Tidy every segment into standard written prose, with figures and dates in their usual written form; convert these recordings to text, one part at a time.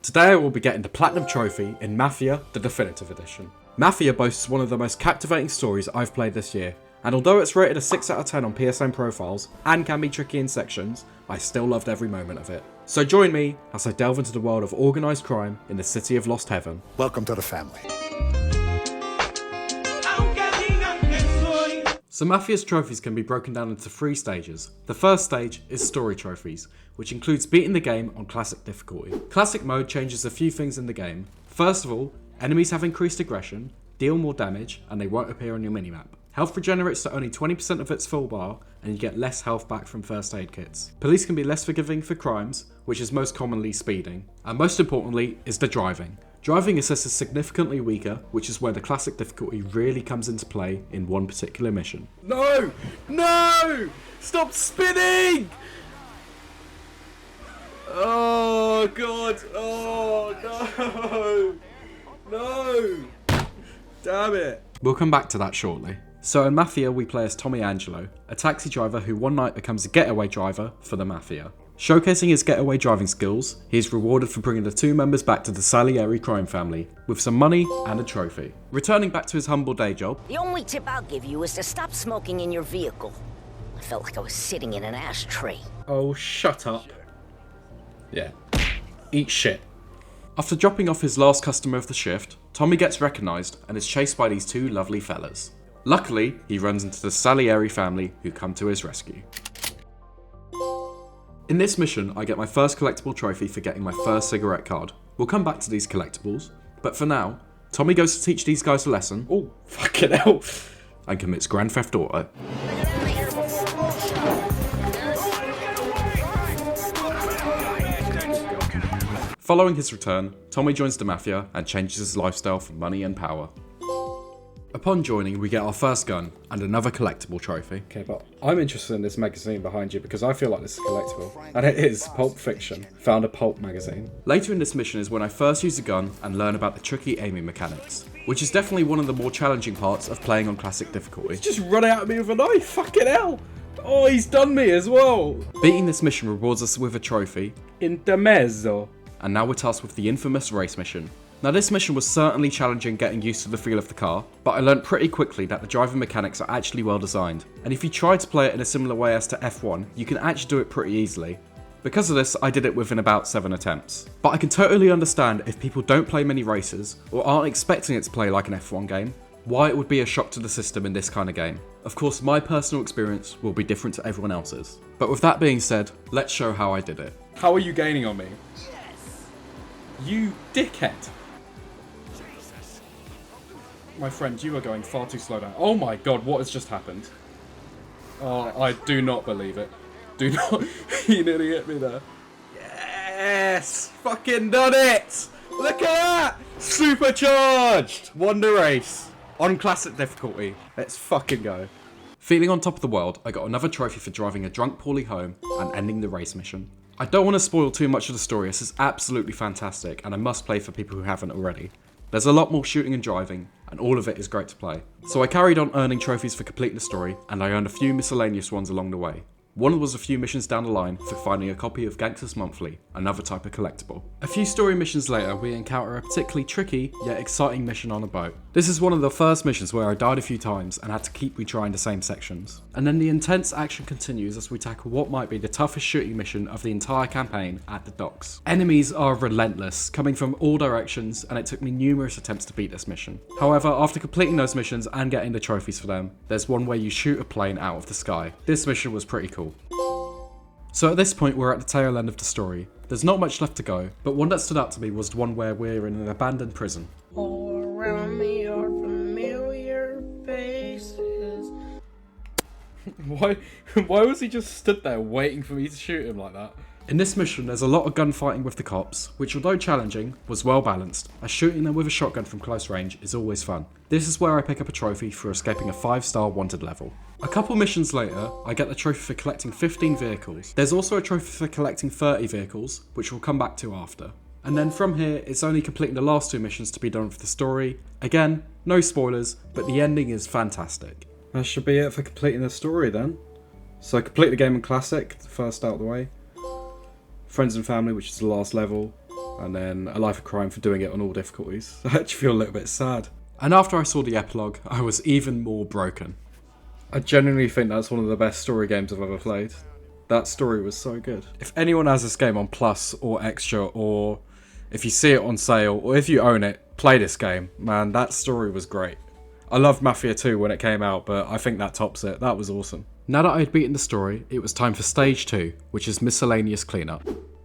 Today I will be getting the Platinum Trophy in Mafia, the Definitive Edition. Mafia boasts one of the most captivating stories I've played this year, and although it's rated a 6 out of 10 on PSN profiles and can be tricky in sections, I still loved every moment of it. So join me as I delve into the world of organised crime in the city of Lost Heaven. Welcome to the family. So Mafia's trophies can be broken down into 3 stages. The first stage is story trophies, which includes beating the game on classic difficulty. Classic mode changes a few things in the game. First of all, enemies have increased aggression, deal more damage, and they won't appear on your minimap. Health regenerates to only 20% of its full bar, and you get less health back from first aid kits. Police can be less forgiving for crimes, which is most commonly speeding. And most importantly is the driving. Driving assist is significantly weaker, which is where the classic difficulty really comes into play in one particular mission. No! No! Stop spinning! Oh god! Oh no! No! Damn it! We'll come back to that shortly. So in Mafia we play as Tommy Angelo, a taxi driver who one night becomes a getaway driver for the Mafia. Showcasing his getaway driving skills, he is rewarded for bringing the 2 members back to the Salieri crime family, with some money and a trophy. Returning back to his humble day job, the only tip I'll give you is to stop smoking in your vehicle. I felt like I was sitting in an ashtray. Oh, shut up. Yeah. Eat shit. After dropping off his last customer of the shift, Tommy gets recognised and is chased by these 2 lovely fellas. Luckily, he runs into the Salieri family who come to his rescue. In this mission, I get my first collectible trophy for getting my first cigarette card. We'll come back to these collectibles, but for now, Tommy goes to teach these guys a lesson, oh fucking hell, and commits Grand Theft Auto. Following his return, Tommy joins the Mafia and changes his lifestyle for money and power. Upon joining, we get our first gun and another collectible trophy. Okay, but I'm interested in this magazine behind you because I feel like this is collectible. And it is Pulp Fiction, found a pulp magazine. Later in this mission is when I first use a gun and learn about the tricky aiming mechanics, which is definitely one of the more challenging parts of playing on classic difficulty. He's just run out at me with a knife, fucking hell! Oh, he's done me as well! Beating this mission rewards us with a trophy. Intermezzo. And now we're tasked with the infamous race mission. Now this mission was certainly challenging getting used to the feel of the car, but I learnt pretty quickly that the driving mechanics are actually well designed, and if you try to play it in a similar way as to F1, you can actually do it pretty easily. Because of this, I did it within about 7 attempts. But I can totally understand if people don't play many races, or aren't expecting it to play like an F1 game, why it would be a shock to the system in this kind of game. Of course, my personal experience will be different to everyone else's. But with that being said, let's show how I did it. How are you gaining on me? Yes. You dickhead. My friend, you are going far too slow down. Oh my god, what has just happened? Oh, I do not believe it. Do not. He nearly hit me there. Yes! Fucking done it! Look at that! Supercharged! Won the race. On classic difficulty. Let's fucking go. Feeling on top of the world, I got another trophy for driving a drunk Paulie home and ending the race mission. I don't want to spoil too much of the story, this is absolutely fantastic and I must play for people who haven't already. There's a lot more shooting and driving, and all of it is great to play. So I carried on earning trophies for completing the story, and I earned a few miscellaneous ones along the way. One was a few missions down the line for finding a copy of Gangsters Monthly, another type of collectible. A few story missions later, we encounter a particularly tricky yet exciting mission on a boat. This is one of the first missions where I died a few times and had to keep retrying the same sections. And then the intense action continues as we tackle what might be the toughest shooting mission of the entire campaign at the docks. Enemies are relentless, coming from all directions, and it took me numerous attempts to beat this mission. However, after completing those missions and getting the trophies for them, there's one where you shoot a plane out of the sky. This mission was pretty cool. So at this point we're at the tail end of the story. There's not much left to go, but one that stood out to me was the one where we're in an abandoned prison. All around me are familiar faces. Why was he just stood there waiting for me to shoot him like that? In this mission there's a lot of gunfighting with the cops, which although challenging, was well balanced, as shooting them with a shotgun from close range is always fun. This is where I pick up a trophy for escaping a 5-star wanted level. A couple missions later, I get the trophy for collecting 15 vehicles. There's also a trophy for collecting 30 vehicles, which we'll come back to after. And then from here, it's only completing the last 2 missions to be done with the story. Again, no spoilers, but the ending is fantastic. That should be it for completing the story then. So complete the game in Classic, the first out of the way. Friends and Family, which is the last level. and then a life of crime for doing it on all difficulties. I actually feel a little bit sad. And after I saw the epilogue, I was even more broken. I genuinely think that's one of the best story games I've ever played. That story was so good. If anyone has this game on Plus or Extra, or if you see it on sale, or if you own it, play this game. Man, that story was great. I loved Mafia 2 when it came out, but I think that tops it. That was awesome. Now that I had beaten the story, it was time for stage 2, which is miscellaneous cleanup.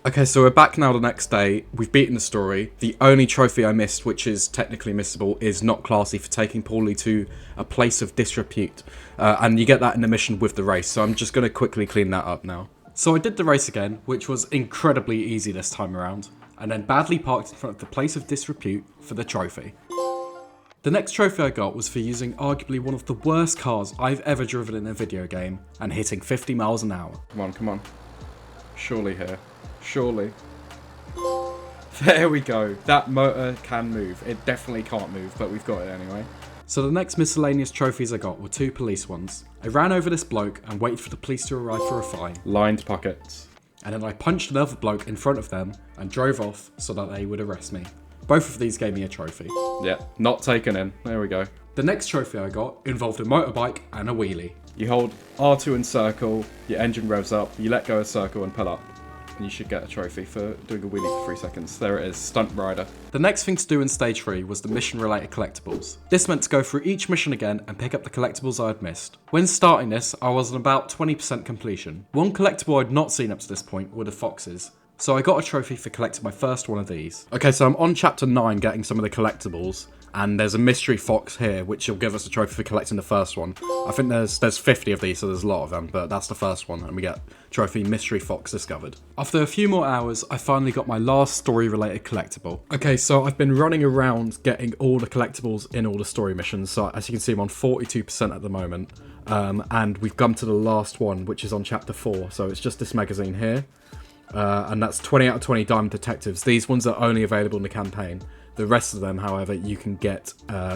Okay, so we're back now the next day. We've beaten the story. The only trophy I missed, which is technically missable, is not classy for taking Paulie to a place of disrepute. And you get that in the mission with the race, so I'm just going to quickly clean that up now. So I did the race again, which was incredibly easy this time around, and then badly parked in front of the place of disrepute for the trophy. The next trophy I got was for using arguably one of the worst cars I've ever driven in a video game, and hitting 50 miles an hour. Come on, come on. Surely here. Surely. There we go. That motor can move. It definitely can't move, but we've got it anyway. So the next miscellaneous trophies I got were 2 police ones. I ran over this bloke and waited for the police to arrive for a fine. Lined pockets. And then I punched another bloke in front of them and drove off so that they would arrest me. Both of these gave me a trophy. Yeah, not taken in. There we go. The next trophy I got involved a motorbike and a wheelie. You hold R2 in circle, your engine revs up, you let go of circle and pull up. And you should get a trophy for doing a wheelie for 3 seconds. There it is, stunt rider. The next thing to do in stage 3 was the mission related collectibles. This meant to go through each mission again and pick up the collectibles I had missed. When starting this, I was on about 20% completion. One collectible I'd not seen up to this point were the foxes. So I got a trophy for collecting my first one of these. Okay, so I'm on chapter 9 getting some of the collectibles. And there's a mystery fox here, which will give us a trophy for collecting the first one. I think there's 50 of these, so there's a lot of them, but that's the first one, and we get trophy mystery fox discovered. After a few more hours, I finally got my last story-related collectible. Okay, so I've been running around getting all the collectibles in all the story missions, so as you can see, I'm on 42% at the moment. And we've come to the last one, which is on chapter 4, so it's just this magazine here. And that's 20 out of 20 Diamond Detectives. These ones are only available in the campaign. The rest of them, however, you can get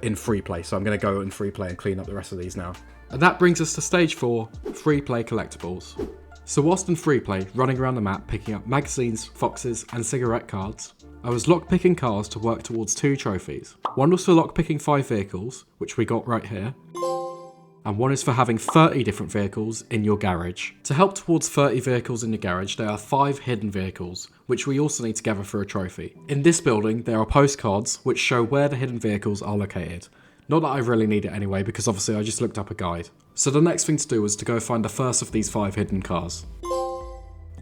in free play. So I'm going to go in free play and clean up the rest of these now. And that brings us to stage 4, free play collectibles. So whilst in free play, running around the map, picking up magazines, foxes, and cigarette cards, I was lockpicking cars to work towards 2 trophies. One was for lockpicking 5 vehicles, which we got right here. And one is for having 30 different vehicles in your garage. To help towards 30 vehicles in your garage, there are 5 hidden vehicles, which we also need to gather for a trophy. In this building, there are postcards which show where the hidden vehicles are located. Not that I really need it anyway, because obviously I just looked up a guide. So the next thing to do was to go find the first of these 5 hidden cars.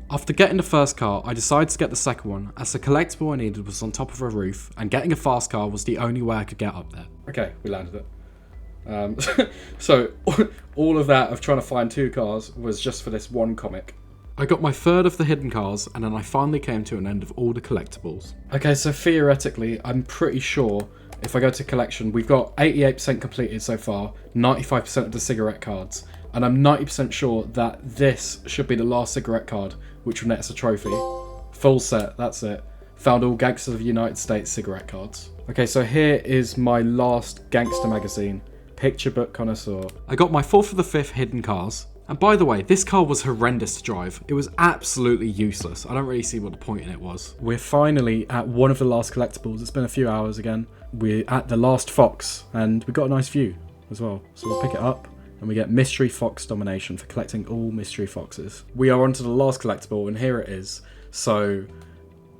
After getting the first car, I decided to get the second one, as the collectible I needed was on top of a roof, and getting a fast car was the only way I could get up there. Okay, we landed it. So all of that of trying to find 2 cars was just for this one comic. I got my third of the hidden cars, and then I finally came to an end of all the collectibles. Okay, so theoretically, I'm pretty sure if I go to collection, we've got 88% completed so far, 95% of the cigarette cards, and I'm 90% sure that this should be the last cigarette card, which will net us a trophy. Full set, that's it. Found all Gangsters of the United States cigarette cards. Okay, so here is my last gangster magazine. Picture book connoisseur. I got my 4th of the 5th hidden cars. And by the way, this car was horrendous to drive. It was absolutely useless. I don't really see what the point in it was. We're finally at one of the last collectibles. It's been a few hours again. We're at the last fox, and we got a nice view as well. So we'll pick it up, and we get mystery fox domination for collecting all mystery foxes. We are onto the last collectible, and here it is. So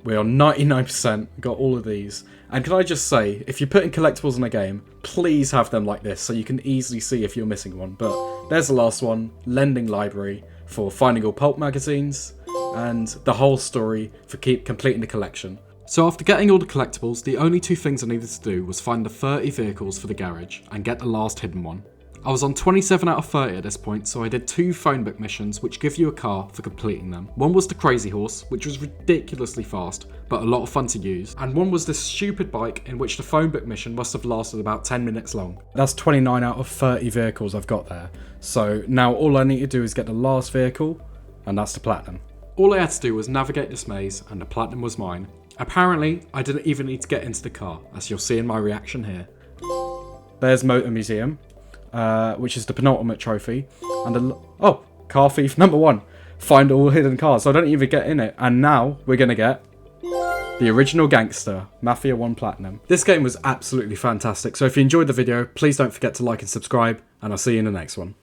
we're on 99%, got all of these. And can I just say, if you're putting collectibles in a game, please have them like this so you can easily see if you're missing one. But there's the last one, Lending Library for finding all pulp magazines, and the whole story for completing the collection. So after getting all the collectibles, the only 2 things I needed to do was find the 30 vehicles for the garage and get the last hidden one. I was on 27 out of 30 at this point, so I did 2 phone book missions which give you a car for completing them. One was the Crazy Horse, which was ridiculously fast, but a lot of fun to use. And one was this stupid bike in which the phone book mission must have lasted about 10 minutes long. That's 29 out of 30 vehicles I've got there. So now all I need to do is get the last vehicle, and that's the Platinum. All I had to do was navigate this maze, and the Platinum was mine. Apparently, I didn't even need to get into the car, as you'll see in my reaction here. There's Motor Museum. Which is the penultimate trophy, and car thief number 1. Find all hidden cars, so I don't even get in it, and now we're gonna get The original gangster, Mafia 1 Platinum. This game was absolutely fantastic, so if you enjoyed the video, please don't forget to like and subscribe, and I'll see you in the next one.